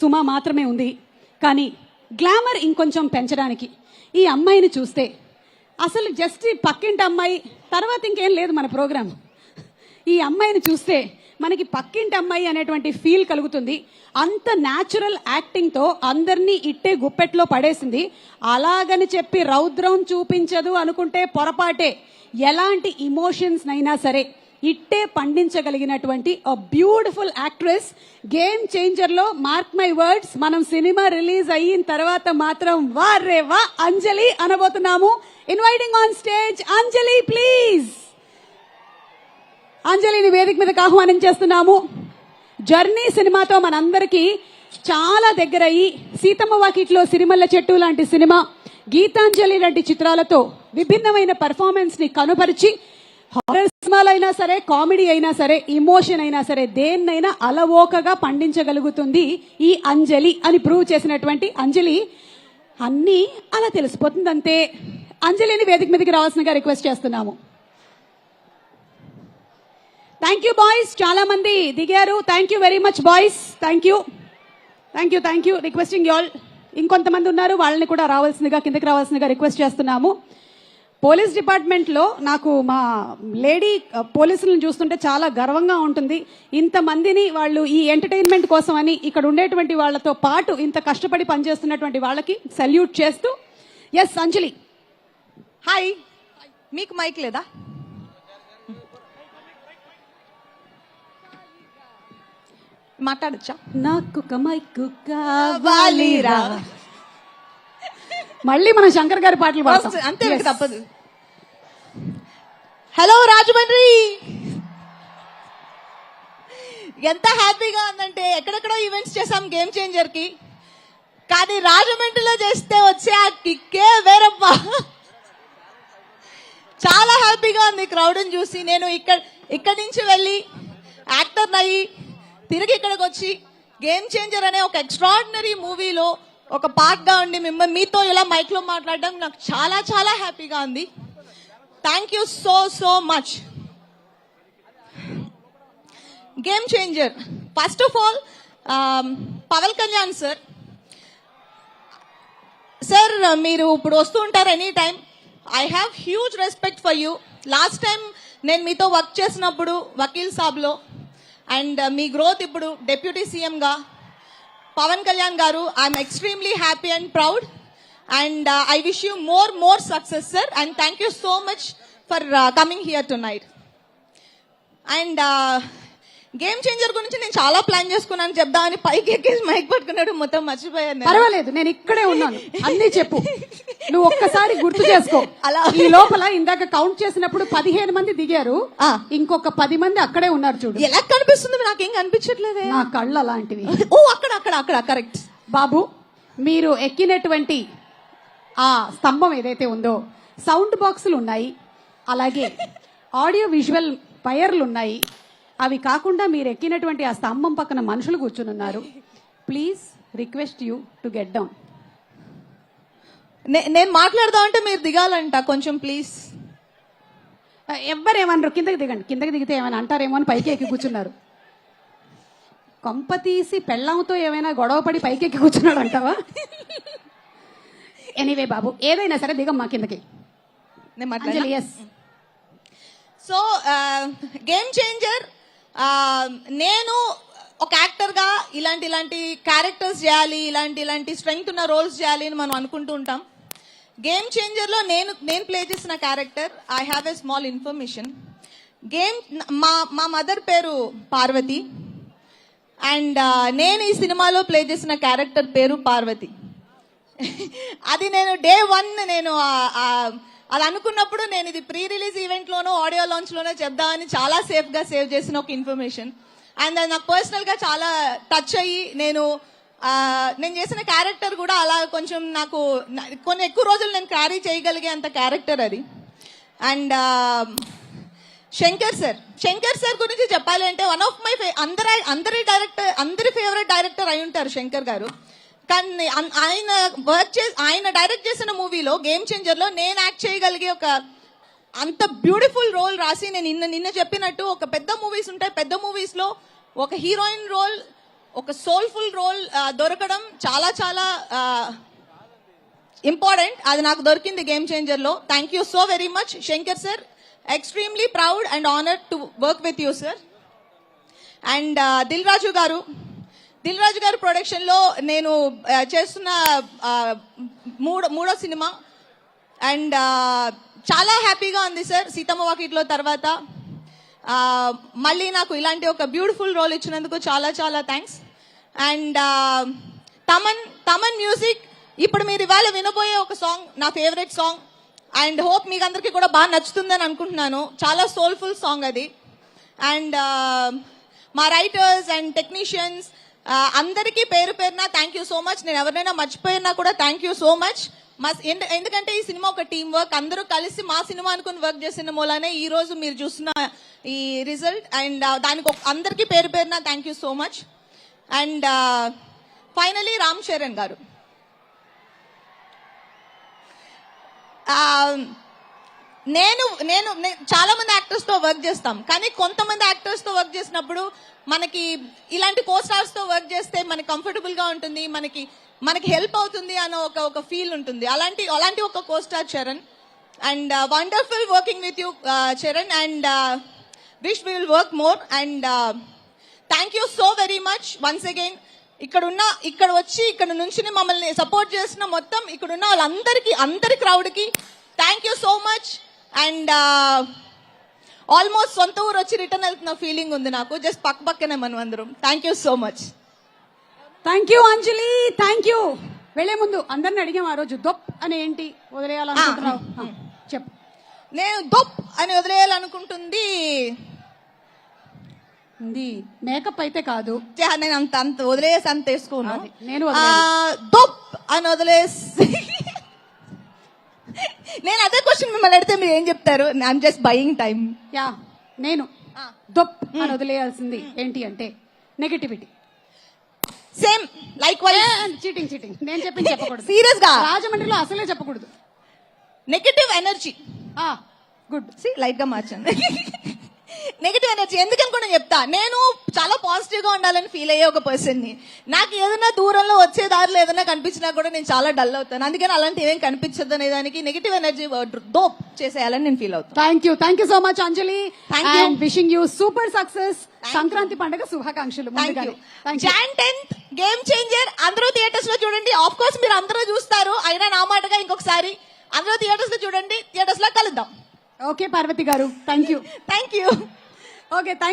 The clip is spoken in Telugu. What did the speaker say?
సుమా మాత్రమే ఉంది. కానీ గ్లామర్ ఇంకొంచెం పెంచడానికి ఈ అమ్మాయిని చూస్తే అసలు జస్ట్ పక్కింటి అమ్మాయి తర్వాత ఇంకేం లేదు మన ప్రోగ్రామ్. ఈ అమ్మాయిని చూస్తే మనకి పక్కింటి అమ్మాయి అనేటువంటి ఫీల్ కలుగుతుంది. అంత న్యాచురల్ యాక్టింగ్తో అందరినీ ఇట్టే గుప్పెట్లో పడేసింది. అలాగని చెప్పి రౌద్రం చూపించదు అనుకుంటే పొరపాటే. ఎలాంటి ఇమోషన్స్ అయినా సరే ఇట్టే పండించగలిగినటువంటి a beautiful actress. Game changer లో మార్క్ మై వర్డ్స్, మనం సినిమా రిలీజ్ అయిన తర్వాత మాత్రం వారే వా అంజలి అనబోతున్నాము. Inviting on stage Anjali, please. అంజలిని వేదిక మీదకి ఆహ్వానం చేస్తున్నాము. జర్నీ సినిమాతో మనందరికీ చాలా దగ్గరయ్యి సీతమ్మ వాకిట్లో సిరిమల్ల చెట్టు లాంటి సినిమా, గీతాంజలి లాంటి చిత్రాలతో విభిన్నమైన పెర్ఫార్మెన్స్ ని కనుపరిచి హారర్ సినిమాలైనా సరే, కామెడీ అయినా సరే, ఇమోషన్ అయినా సరే, దేన్నైనా అలవోకగా పండించగలుగుతుంది ఈ అంజలి అని ప్రూవ్ చేసినటువంటి అంజలి. అన్నీ అలా తెలిసిపోతుంది అంతే. అంజలిని వేదిక మీదకి రావాల్సిందిగా రిక్వెస్ట్ చేస్తున్నాము. థ్యాంక్ యూ బాయ్స్, చాలా మంది దిగారు. Thank you very much boys, thank you, thank you, thank you. Requesting you all. ఇంకొంతమంది ఉన్నారు, వాళ్ళని కూడా రావాల్సిందిగా, కిందకి రావాల్సిందిగా రిక్వెస్ట్ చేస్తున్నాము. పోలీస్ డిపార్ట్మెంట్లో నాకు మా లేడీ పోలీసులను చూస్తుంటే చాలా గర్వంగా ఉంటుంది. ఇంతమందిని వాళ్ళు ఈ ఎంటర్టైన్మెంట్ కోసం అని ఇక్కడ ఉండేటువంటి వాళ్ళతో పాటు ఇంత కష్టపడి పనిచేస్తున్నటువంటి వాళ్ళకి సల్యూట్ చేస్తూ. ఎస్ అంజలి. హాయ్, మీకు మైక్ లేదా? మాట్లాడచ్చా? నాకు మైక్ కావాలిరా. మళ్ళీ మన శంకర్ గారి పాటలు పాడతాం అంతే, తప్పదు. హలో రాజమండ్రి, ఎంత హ్యాపీగా ఉందంటే ఎక్కడెక్కడో ఈవెంట్స్ చేసాం గేమ్ చేంజర్ కి, కానీ రాజమండ్రిలో చేస్తే వచ్చే ఆ కిక్కే వేరప్పా. చాలా హ్యాపీగా ఉంది క్రౌడ్ని చూసి. నేను ఇక్కడి నుంచి వెళ్ళి యాక్టర్ అయ్యి తిరిగి ఇక్కడికి వచ్చి గేమ్ చేంజర్ అనే ఒక ఎక్స్ట్రాడినరీ మూవీలో ఒక పార్ట్ గా ఉండి మీతో ఇలా మైక్ లో మాట్లాడడం నాకు చాలా చాలా హ్యాపీగా ఉంది. Thank you so so much. Game changer, first of all Pawan Kalyan sir, మీరు ఇప్పుడు వస్తూ ఉంటారు any time. I have huge respect for you. Last time నేను మీతో వర్క్ చేసినప్పుడు వకీల్ సాబ్లో, అండ్ మీ గ్రోత్ ఇప్పుడు డిప్యూటీ సీఎంగా పవన్ కళ్యాణ్ గారు, I'm extremely happy and proud, and I wish you more success sir, and thank you so much for coming here tonight. And game changer గురించి నేను చాలా ప్లాన్ చేసుకున్నాను చెప్దామని, పైకి ఎక్కేసి మైక్ పట్టుకున్నాడు, మొత్తం మర్చిపోయాను. పర్వాలేదు, నేను ఇక్కడే ఉన్నాను, అన్నీ చెప్పు. నువ్వు ఒక్కసారి గుర్తు చేసుకో. అలా ఈ లోపల ఇందాక కౌంట్ చేసినప్పుడు 15 మంది దిగారు, ఇంకొక 10 మంది అక్కడే ఉన్నారు. చూడు ఎలా కనిపిస్తుంది, నాకేం కనిపించట్లేదు. నా కళ్ళు అలాంటివి. ఓ అక్కడ కరెక్ట్. బాబు, మీరు ఎక్కినటువంటి ఆ స్తంభం ఏదైతే ఉందో సౌండ్ బాక్సులు ఉన్నాయి, అలాగే ఆడియో విజువల్ వైర్లు ఉన్నాయి. అవి కాకుండా మీరు ఎక్కినటువంటి ఆ స్తంభం పక్కన మనుషులు కూర్చుని ఉన్నారు. Please request you to get down. నేను మాట్లాడదాం అంటే మీరు దిగాలంట కొంచెం ప్లీజ్. ఎవ్వరేమన్నారు, కిందకి దిగండి. కిందకి దిగితే ఏమైనా అంటారేమో అని పైకి ఎక్కి కూర్చున్నారు. కొంప తీసి పెళ్ళంతో ఏమైనా గొడవ పడి పైకి ఎక్కి కూర్చున్నాడు అంటావా? ఎనీవే బాబు, ఏదైనా సరే దిగమ్మా కిందకి. సో గేమ్ చేంజర్, నేను ఒక యాక్టర్గా ఇలాంటి క్యారెక్టర్స్ చేయాలి, ఇలాంటి స్ట్రెంగ్త్ ఉన్న రోల్స్ చేయాలి అని మనం అనుకుంటూ ఉంటాం. గేమ్ చేంజర్లో నేను ప్లే చేసిన character, I have a small information. మా మదర్ పేరు పార్వతి, అండ్ నేను ఈ సినిమాలో ప్లే చేసిన క్యారెక్టర్ పేరు పార్వతి. అది నేను డే 1 నేను అది అనుకున్నప్పుడు నేను ఇది ప్రీ రిలీజ్ ఈవెంట్లోనో ఆడియో లాంచ్లోనో చెప్దామని చాలా సేఫ్గా సేవ్ చేసిన ఒక ఇన్ఫర్మేషన్. అండ్ అది నాకు పర్సనల్గా చాలా టచ్ అయ్యి నేను చేసిన క్యారెక్టర్ కూడా అలా కొంచెం నాకు కొన్ని ఎక్కువ రోజులు నేను క్యారీ చేయగలిగే అంత క్యారెక్టర్ అది. అండ్ శంకర్ సార్ గురించి చెప్పాలి అంటే వన్ ఆఫ్ మై అందరి ఫేవరెట్ డైరెక్టర్ అయి ఉంటారు శంకర్ గారు. కానీ ఆయన డైరెక్ట్ చేసిన మూవీలో గేమ్ చేంజర్లో నేను యాక్ట్ చేయగలిగే ఒక అంత బ్యూటిఫుల్ రోల్ రాసి, నేను నిన్న చెప్పినట్టు ఒక పెద్ద మూవీస్ ఉంటాయి, పెద్ద మూవీస్లో ఒక హీరోయిన్ రోల్ ఒక సోల్ఫుల్ రోల్ దొరకడం చాలా చాలా ఇంపార్టెంట్. అది నాకు దొరికింది గేమ్ చేంజర్ లో. Thank you so very much Shankar sir. Extremely proud and honoured to work with you sir. And Dil Raju గారు ప్రొడక్షన్ లో నేను చేస్తున్న మూడో సినిమా. అండ్ చాలా హ్యాపీగా ఉంది సార్ సీతమ్మ వాకిట్లో తర్వాత. మళ్ళీ నాకు ఇలాంటి ఒక బ్యూటిఫుల్ రోల్ ఇచ్చినందుకు చాలా చాలా థ్యాంక్స్. అండ్ తమన్ మ్యూజిక్, ఇప్పుడు మీరు ఇవాళ వినబోయే ఒక సాంగ్ నా ఫేవరెట్ సాంగ్. అండ్ హోప్ మీకు అందరికీ కూడా బాగా నచ్చుతుందని అనుకుంటున్నాను. చాలా సోల్ఫుల్ సాంగ్ అది. అండ్ మా రైటర్స్ అండ్ టెక్నీషియన్స్ అందరికీ పేరు పేరున థ్యాంక్ యూ సో మచ్. నేను ఎవరినైనా మర్చిపోయినా కూడా థ్యాంక్ యూ సో మచ్. ఎందుకంటే ఈ సినిమా ఒక టీం వర్క్, అందరూ కలిసి మా సినిమా అనుకుని వర్క్ చేసిన మూలానే ఈ రోజు మీరు చూస్తున్న ఈ రిజల్ట్. అండ్ దానికి అందరికీ పేరు పేరున thank you so much. And finally Ram Charan గారు, నేను చాలా మంది యాక్టర్స్ తో వర్క్ చేస్తాం, కానీ కొంతమంది యాక్టర్స్ తో వర్క్ చేసినప్పుడు మనకి ఇలాంటి కో స్టార్స్ తో వర్క్ చేస్తే మనకి కంఫర్టబుల్ గా ఉంటుంది, మనకి హెల్ప్ అవుతుంది అన్న ఒక ఫీల్ ఉంటుంది. అలాంటి ఒక co star Charan. And wonderful working with you Charan. And wish will work more. And thank you so very much once again. ఇక్కడ వచ్చి ఇక్కడ నుంచి మమ్మల్ని సపోర్ట్ చేసిన మొత్తం ఇక్కడున్న వాళ్ళందరికీ, అందరి క్రౌడ్ కి thank you so much. And almost సొంత ఊరు వచ్చి రిటర్న్ వెళ్తున్న ఫీలింగ్ ఉంది నాకు. జస్ట్ పక్కనే మనం అందరం. Thank you so much. Thank you Anjali, thank you. వెళ్లే ముందు అందరిని అడిగాం ఆ రోజు దొప్ అని ఏంటి వదిలేయాలనుకుంటున్నావు చెప్పు. నేను దొప్ అని వదిలేయాలనుకుంటుంది మేకప్ అయితే కాదు, నేను అంత వదిలేసి అంత వేసుకున్నాను. నేను దొప్ అని వదిలేసి నేను అదే క్వశ్చన్ మిమ్మల్ని అడిగితే మీరు ఏం చెప్తారు? I'm just buying time. Yeah, నేను దొప్ అని వదిలేయాల్సింది ఏంటి అంటే నెగటివిటీ. సేమ్ లైక్ చీటింగ్ నేను చెప్పకూడదు. సీరియస్ గా రాజమండ్రిలో అసలే చెప్పకూడదు. Negative energy. గుడ్, లైట్ గా మార్చండి. నెగటివ్ ఎనర్జీ ఎందుకని కూడా చెప్తా. నేను చాలా పాజిటివ్ గా ఉండాలని ఫీల్ అయ్యే ఒక పర్సన్ ని. నాకు ఏదైనా దూరంలో వచ్చే దారిలో ఏదైనా కనిపించినా కూడా నేను చాలా డల్ అవుతాను. అందుకని అలాంటి ఏం కనిపించదు అనే దానికి నెగటివ్ ఎనర్జీ దోప్ చేసేయాలని నేను ఫీల్ అవుతాను. Thank you so much Anjali. Wishing you super success. Sankranti పండుగ శుభాకాంక్షలు. Jan 10th గేమ్ చేంజర్ అందరూ థియేటర్స్ లో చూడండి. ఆఫ్ కోర్స్ మీరు అందరూ చూస్తారు, అయినా నా మాటగా ఇంకొకసారి అందరూ థియేటర్స్ లో చూడండి. థియేటర్స్ లో కలుద్దాం. ఓకే పార్వతి గారు, థ్యాంక్ యూ. Okay, thank